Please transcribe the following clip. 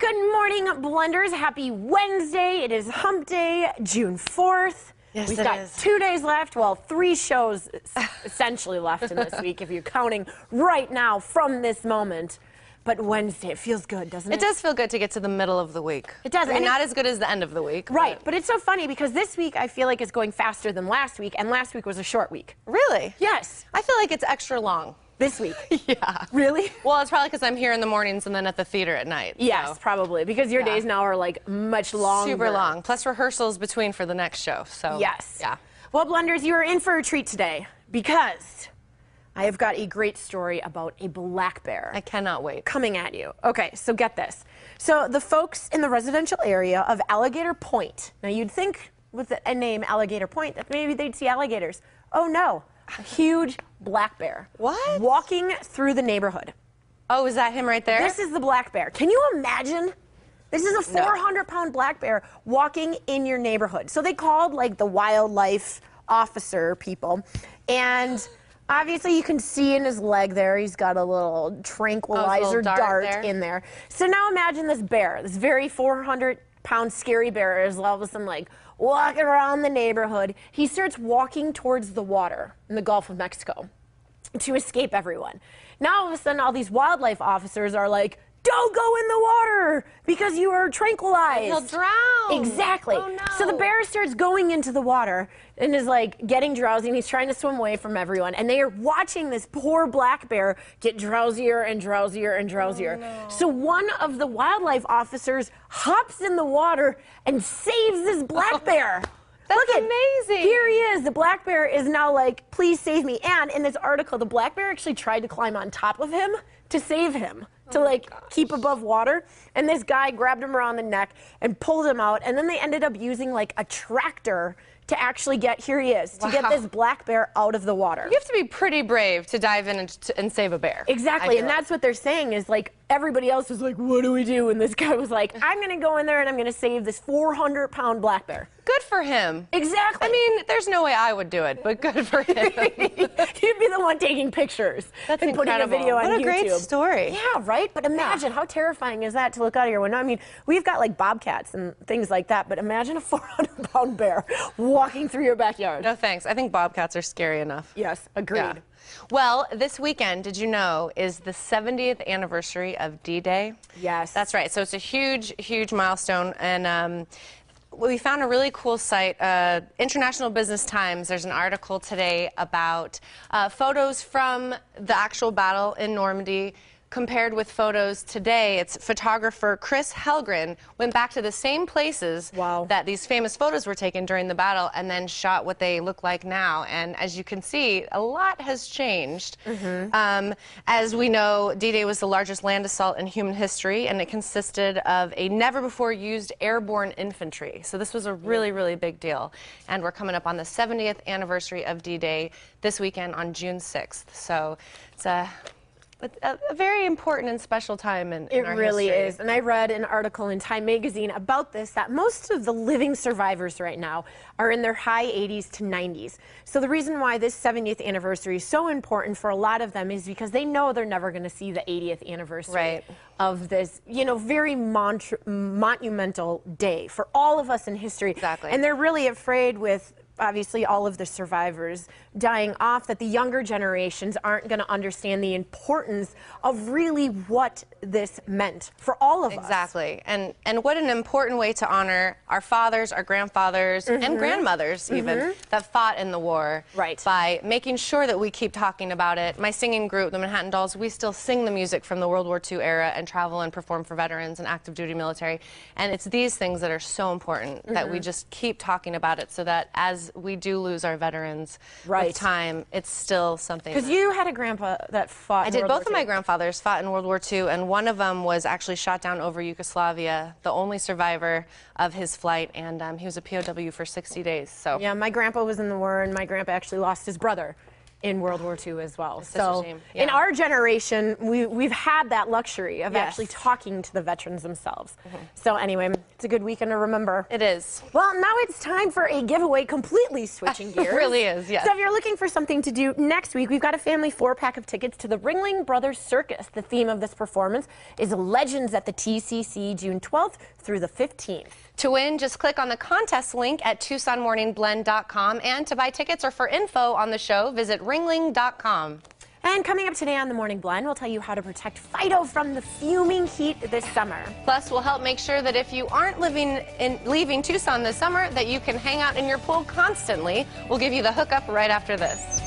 Good morning, Blenders. Happy Wednesday. It is Hump Day, June 4th. Yes, We've got 2 days left, well, 3 shows essentially left in this week, if you're counting right now from this moment. But Wednesday, it feels good, doesn't it? It does feel good to get to the middle of the week. It does. I mean, not as good as the end of the week. Right, but it's so funny because this week I feel like it's going faster than last week, and last week was a short week. Really? Yes. I feel like it's extra long. This week? Yeah. Really? Well, it's probably because I'm here in the mornings and then at the theater at night. Yes, so. probably, because your days now are like much longer. Super long, plus rehearsals between for the next show, so. Yes. Yeah. Well, Blenders, you are in for a treat today because I have got a great story about a black bear. I cannot wait. Coming at you. Okay, so get this. So the folks in the residential area of Alligator Point, now you'd think with a name Alligator Point that maybe they'd see alligators. Oh no, a huge black bear. What? Walking through the neighborhood. Oh, is that him right there? This is the black bear. Can you imagine? This is a 400-pound black bear walking in your neighborhood. So they called like the wildlife officer people, and obviously you can see in his leg there, he's got a little tranquilizer dart in there. So now imagine this bear, this very 400-pound scary bear is all of a sudden like walking around the neighborhood. He starts walking towards the water in the Gulf of Mexico to escape everyone. Now all of a sudden all these wildlife officers are like, don't go in the water because you are tranquilized. He'll drown. Exactly. Oh, no. So the bear starts going into the water and is like getting drowsy, and he's trying to swim away from everyone. And they are watching this poor black bear get drowsier and drowsier and drowsier. Oh, no. So one of the wildlife officers hops in the water and saves this black bear. That's Look amazing. Here he is. The black bear is now like, please save me. And in this article, the black bear actually tried to climb on top of him to save him, to like keep above water. And this guy grabbed him around the neck and pulled him out. And then they ended up using like a tractor to actually get, here he is, to get this black bear out of the water. You have to be pretty brave to dive in and save a bear. Exactly, and that's what they're saying is like, everybody else was like, what do we do? And this guy was like, I'm gonna go in there and I'm gonna save this 400-pound black bear. Good for him. Exactly. I mean, there's no way I would do it, but good for him. You'd be the one taking pictures and incredible. putting a video on YouTube. What a great story. Yeah, right? But imagine how terrifying is that to look out of your window? I mean, we've got like bobcats and things like that, but imagine a 400-pound bear walking through your backyard. No thanks. I think bobcats are scary enough. Yes, agreed. Yeah. Well, this weekend, did you know, is the 70th anniversary of D-Day? Yes. That's right. So it's a huge, huge milestone. And we found a really cool site, International Business Times. There's an article today about photos from the actual battle in Normandy compared with photos today. It's photographer Chris Helgren went back to the same places that these famous photos were taken during the battle and then shot what they look like now. And as you can see, a lot has changed. As we know, D-Day was the largest land assault in human history, and it consisted of a never-before-used airborne infantry. So this was a really, really big deal. And we're coming up on the 70th anniversary of D-Day this weekend on June 6th. So it's a very important and special time in our history. It really is. And I read an article in Time magazine about this, that most of the living survivors right now are in their high 80s to 90s. So the reason why this 70th anniversary is so important for a lot of them is because they know they're never going to see the 80th anniversary of this, you know, very monumental day for all of us in history. Exactly. And they're really afraid with obviously all of the survivors dying off, that the younger generations aren't going to understand the importance of really what this meant for all of us. Exactly. And what an important way to honor our fathers, our grandfathers, and grandmothers even, that fought in the war. Right. By making sure that we keep talking about it. My singing group, the Manhattan Dolls, we still sing the music from the World War II era and travel and perform for veterans and active duty military. And it's these things that are so important that we just keep talking about it, so that as we do lose our veterans with time, it's still something. Because you had a grandpa that fought in World War II. Both of my grandfathers fought in World War II, and one of them was actually shot down over Yugoslavia, the only survivor of his flight, and he was a POW for 60 days. So yeah, my grandpa was in the war, and my grandpa actually lost his brother in World War II as well. Such a shame. In Yeah. our generation, we've had that luxury of Yes. actually talking to the veterans themselves. So anyway, it's a good weekend to remember. It is. Well, now it's time for a giveaway, completely switching gears. It really is, yes. So if you're looking for something to do next week, we've got a family 4-pack of tickets to the Ringling Brothers Circus. The theme of this performance is Legends at the TCC, June 12th through the 15th. To win, just click on the contest link at TucsonMorningBlend.com. And to buy tickets or for info on the show, visit ringling.com. And coming up today on The Morning Blend, we'll tell you how to protect Fido from the fuming heat this summer. Plus, we'll help make sure that if you aren't leaving Tucson this summer, that you can hang out in your pool constantly. We'll give you the hookup right after this.